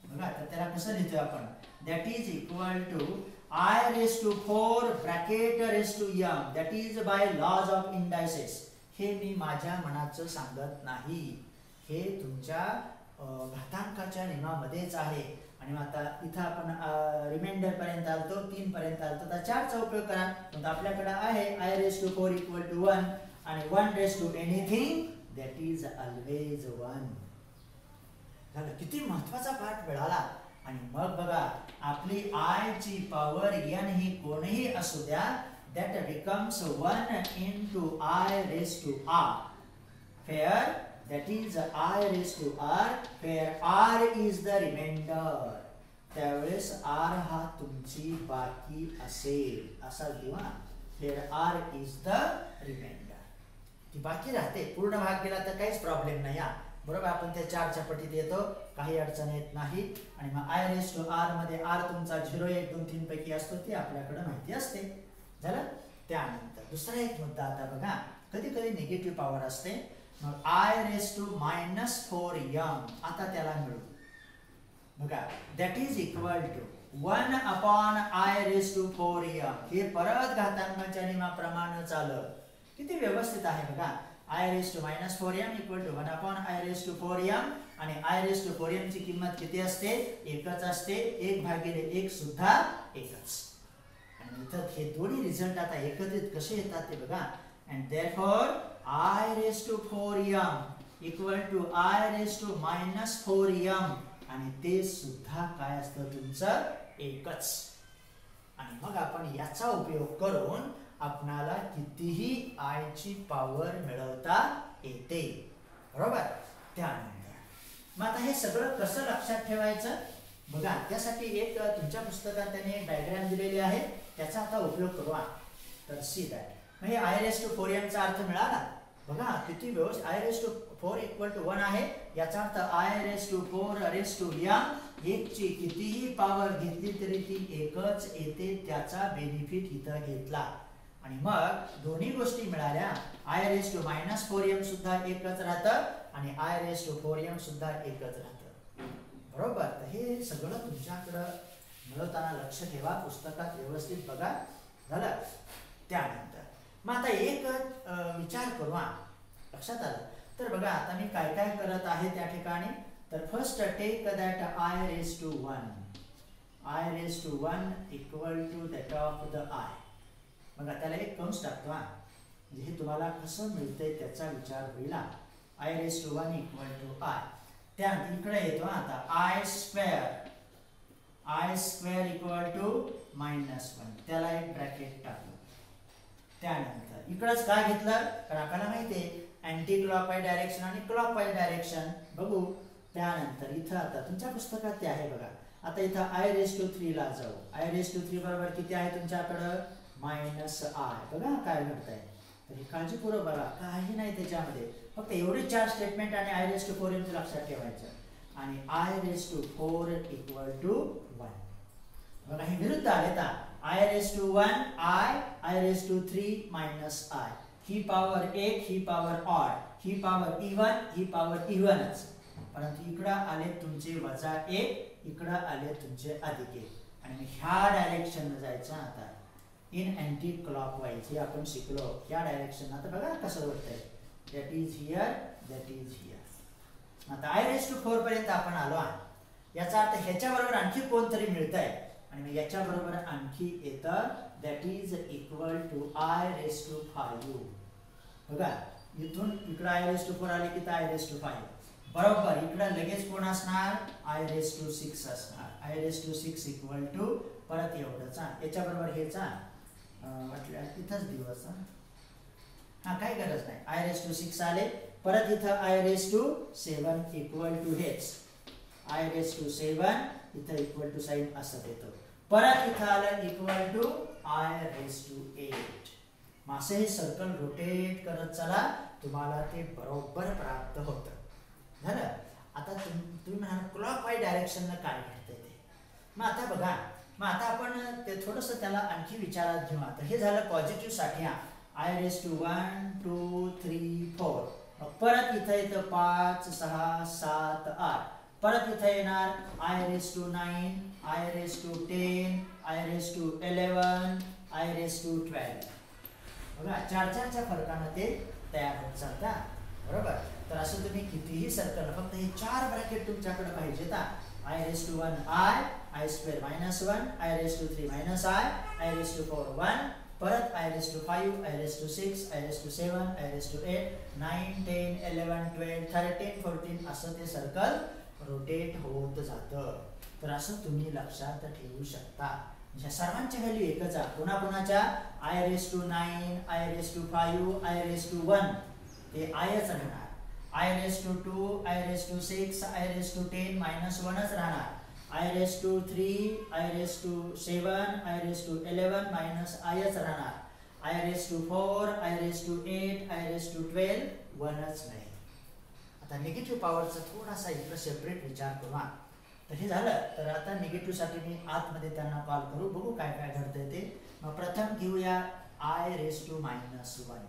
बघा, तर त्याला कसं लिहितोय आपण, that is equal to I raised to 4 bracket raised to m, that is by laws of indices. हे मी माझ्या मनाचं सांगत नाही, हे तुमच्या घातांकाच्या नियमामध्येच आहे. आणि आता इथं आपण रिमाइंडर पर्यंत आलतो, 3 पर्यंत आलतो, तर 4 चा उपयोग करा. मग आपल्याकडे आहे I raised to 4 equal to 1 आणि 1 raised to anything that is always 1. झालं, किती महत्वाचा पाठ मिळाला. आणि मग बघा, आपली I ची पॉवर n ही कोणीही असू द्या, that becomes 1 into I raised to r. Fair, that is I raised to r, where r is the remainder. त्यावेळेस r हा तुमची बाकी असेल, असा किंवा here r is the remainder. ती बाकी राहते, पूर्ण भाग गेला तर काहीच प्रॉब्लेम नाही हा, बरोबर. आपण ते 4 च्या पटीत येतो, काही अडचण येत नाही. आणि मग i raised to r मध्ये r तुमचा 0 1 2 3 पैकी असतो, ते आपल्याकडे माहिती असते. झालं. त्यानंतर दुसरा एक मुद्दा आता बघा, कधी कधी निगेटिव्ह पॉवर असते. मग i raised to -4m आता त्याला मिळू बघा, that is equal to 1 upon i raised to 4m. हे परत घातांकाच्या नियमाप्रमाणे चाललं. किती व्यवस्थित आहे बघा. i raised to -4m equal to 1 upon i raised to 4m. आणि i raised to 4m ची किंमत किती असते? एकच असते. 1 भागिले 1 सुद्धा एकच. आणि इथं हे दोन्ही रिझल्ट आता एकत्रित कसे येतात ते बघा. and therefore i raised to 4m equal to i raised to -4m. आणि ते सुद्धा काय असतं तुमचं? एकच. आणि मग आपण याचा उपयोग करून आपणाला कितीही i ची पॉवर मिळवता येते, बरोबर. त्यानंतर मग आता हे सगळं कसं लक्षात ठेवायचं बघा, त्यासाठी एक तुमच्या पुस्तकात त्याने एक डायग्राम दिलेली आहे, त्याचा आता उपयोग करू. तर सी दॅट म्हणजे i raised to 4m चा अर्थ मिळाला बघा, किती व्यवस्थित. i raised to 4 equal to 1 आहे, याचा अर्थ i raised to 4 raised to m. एक ची कितीही पॉवर घेतली तरी ती एकच येते, त्याचा बेनिफिट इथं घेतला. आणि मग दोन्ही गोष्टी मिळाल्या. i raised to -4m सुद्धा एकच राहतं आणि i raised to 4m सुद्धा एकच राहतं, बरोबर. तर हे सगळं तुमच्याकडं मिळवताना लक्ष ठेवा, पुस्तकात व्यवस्थित बघा. झालं. त्यानंतर मग आता एक विचार करू, लक्षात आलं तर बघा. आता मी काय काय करत आहे त्या ठिकाणी. तर first take that i raised to 1 equal to that of the i. बघा त्याला एक कंस टाकतो, म्हणजे हे तुम्हाला कसं मिळतंय त्याचा विचार होईल. i raised to 1 equal to i. त्यानंतर इकडे येतो आता i स्क्वेअर इक्वल टू -1. त्याला एक ब्रॅकेट टाकू. त्यानंतर इकडेच काय घेतलं, कारण आपल्याला माहिती आहे अँटी क्लॉकवाईज डायरेक्शन आणि क्लॉकवाईज डायरेक्शन बघू. त्यानंतर इथं आता तुमच्या पुस्तकात ते आहे बघा. आता इथं i raised to 3 ला जाऊ. i raised to 3 बरोबर किती आहे तुमच्याकडं? -i. बघा काय घडतंय. तर ही काळजीपूर्वक बघा, काही नाही त्याच्यामध्ये, फक्त एवढे 4 स्टेटमेंट आणि i raised to 4m लक्षात ठेवायचं. आणि i raised to 4 equal to 1. बघा हे विरुद्ध आले. i raised to 1 i raised to 3 -i. ही पॉवर 1, ही पॉवर ऑड, ही पॉवर इवन, ही पॉवर इवनच. परंतु इकडे आले तुमचे -1, इकडे आले तुमचे +1. आणि ह्या डायरेक्शन न जायचं. आता इन अँटी क्लॉकवाईज हे आपण शिकलो, ह्या डायरेक्शन. आता बघा कसं होतंय. That is here, that is here. आता i raised to 4 पर्यंत आपण आलो आहे. याचा अर्थ ह्याच्या बरोबर आणखी कोणतरी मिळतंय आणि मग याच्या बरोबर आणखी येतं, that is equal to i raised to 5. बघा इथून इकडे i raised to 4 आले की i raised to 5. बरोबर इकडे लगेच कोण असणार? i raised to 6 असणार. i raised to 6 equal to परत एवढंच. याच्या बरोबर हेचा म्हटलं इथंच दिवस. हा काही गरज नाही. i raised to 6 आले, परत इथं i raised to 7 equal to हेच i raised to 7 इथं इक्वल टू साइन असं देतो. परत इथं आलं equal to i raised to 8. मासे हे सर्कल रोटेट करत चला, तुम्हाला ते बरोबर प्राप्त होतं. झालं. आता तुम्ही म्हणाल क्लॉकवाईज डायरेक्शननं काय घडतंय ते. मग आता बघा, मग आता आपण ते थोडंसं त्याला आणखी विचारात घेऊ. आता हे झालं पॉझिटिव्ह साठी. i raised to 1 2 3 4. परत इथं येतं 5 6 7 8. परत इथं येणार i raised to 9 i raised to 10 i raised to 11 i raised to 12. बघा 4च्या फरकानं ते तयार होत चालतात, बरोबर. तर असं तुम्ही कितीही सर्कल, फक्त हे 4 ब्रॅकेट तुमच्याकडे पाहिजेत. i raised to 1 i square -1 i raised to 3 -i raised to 4 1. परत i raised to 5 i raised to 6 i raised to 7 i raised to 8 9 10 11 12 13 14 असं ते सर्कल रोटेट होत जातं. तर असं तुम्ही लक्षात ठेवू शकता. या सर्वांच्या व्हॅल्यू एकच आहे. कोणाकोणाच्या? i raised to 9 i raised to 5 i raised to 1 ते iच राहणार. i raised to 2 i raised to 6 i raised to 10 -1च राहणार. i raised to 3 i raised to 7 i raised to 11 -iच राहणार. I raised to 4, I raised to 8, I raised to 12 1च नाही. आता negative पॉवरचा थोडासा इकडे separate विचार करू. तर हे झालं. तर आता निगेटिव्ह साठी मी आतमध्ये त्यांना कॉल करू, बघू काय काय घडतंय ते. मग प्रथम घेऊया I raised to -1.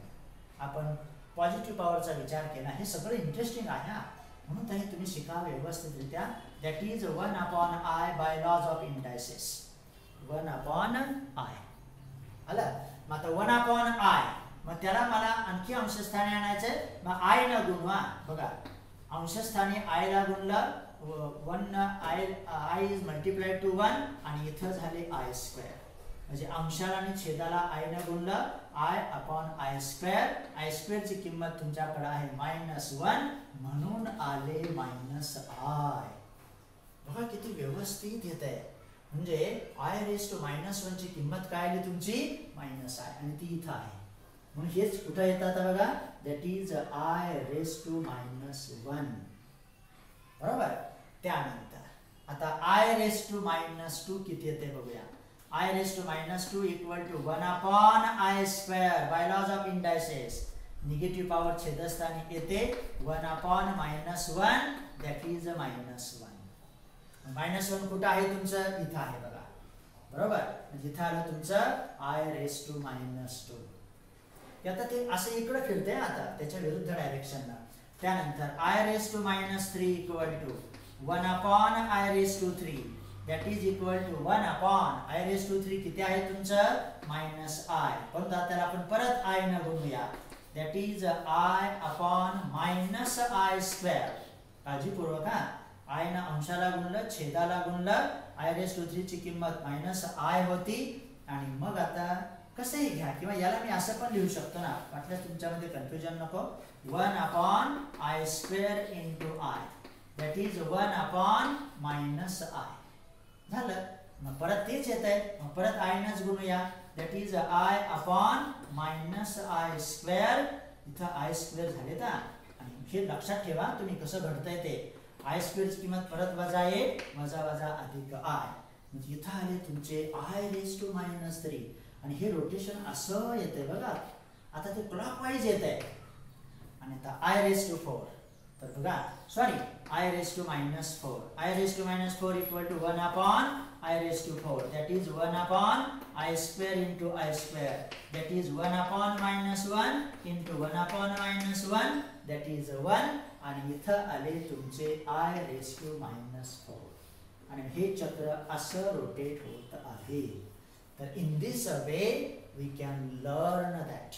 आपण पॉझिटिव्ह पॉवरचा विचार केला. हे सगळं इंटरेस्टिंग आहे हा, म्हणून तरी तुम्ही शिका व्यवस्थितरित्या. That is 1/i bye laws of indices. 1/i आलं. मग आता 1/i, मग त्याला मला आणखी अंशस्थानी आणायचंय. मग i ला गुणवा. बघा अंशस्थानी i ला गुणलं 1 i इज मल्टिप्लाइड टू 1 आणि इथं झाले i². म्हणजे अंशाला आणि छेदाला i ने गुणलं i/i². i² ची किंमत तुमच्याकडे आहे -1 म्हणून आले -i. बघा किती व्यवस्थित येत आहे. म्हणजे i raised to -1 ची किंमत काय आली तुमची -i आणि ती इथं आहे. म्हणून हेच कुठे येतात बघा. That is i raised to -1. बरोबर. त्यानंतर आता i raised to -2 किती येते बघूया. I raised to -2 equal to 1/i² by laws of indices. Negative power छेदस्थानी येते 1/-1 that is -1. -1 कुठं आहे तुमचं इथं आहे बघा. बरोबर. म्हणजे इथं आलं तुमचं I raised to -2. आता ते असं इकडे फिरते आता त्याच्या विरुद्ध डायरेक्शनला. त्यानंतर I raised to -3 equal to 1/i raised to 3. That is equal to 1/i raised to 3 किती आहे तुमचं -i. परंतु त्याला आपण परत i न गुणूया. That is i/-i². काळजीपूर्वक हा. i न अंशाला गुणलं, छेदाला गुणलं. i raised to 3 ची किंमत -i होती. आणि मग आता कसंही घ्या किंवा याला मी असं पण लिहू शकतो ना, वाटल्यास तुमच्यामध्ये कन्फ्युजन नको. 1/i² into i. That is 1/-i. झालं. मग परत तेच येत आहे. मग परत i नच गुणूया. That is i/-i². इथं i² झाले ना. आणि हे लक्षात ठेवा तुम्ही कसं घडतंय ते. i² ची किंमत परत -1 वजा अधिक i. म्हणजे इथं आले तुमचे i raised to -3 आणि हे रोटेशन असं येते बघा. आता ते क्लॉकवाईज येत आहे. आणि आता i raised to 4. तर बघा sorry I raised to -4. I raised to -4 equal to 1/i raised to 4. That is 1/i² into i². That is 1/-1 into 1/-1. That is 1. आणि इथं आले तुमचे I raised to -4. आणि हे चक्र असं रोटेट होत आहे. तर in this way we can learn that.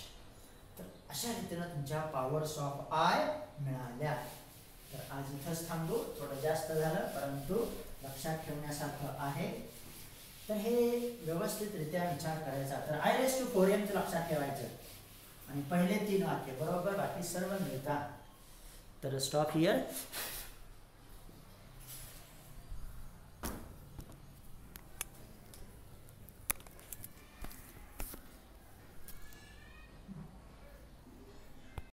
तर अशा रीतीने तुमच्या पॉवर्स ऑफ I मिळाल्या. तर आज इथंच थांबू. थोडं जास्त झालं परंतु लक्षात ठेवण्यासारखं आहे. तर हे व्यवस्थितरित्या विचार करायचा. तर I raised to 4m लक्षात ठेवायचं आणि पहिले 3 वाक्य बरोबर बाकी सर्व मिळतात. तर स्टॉप हियर.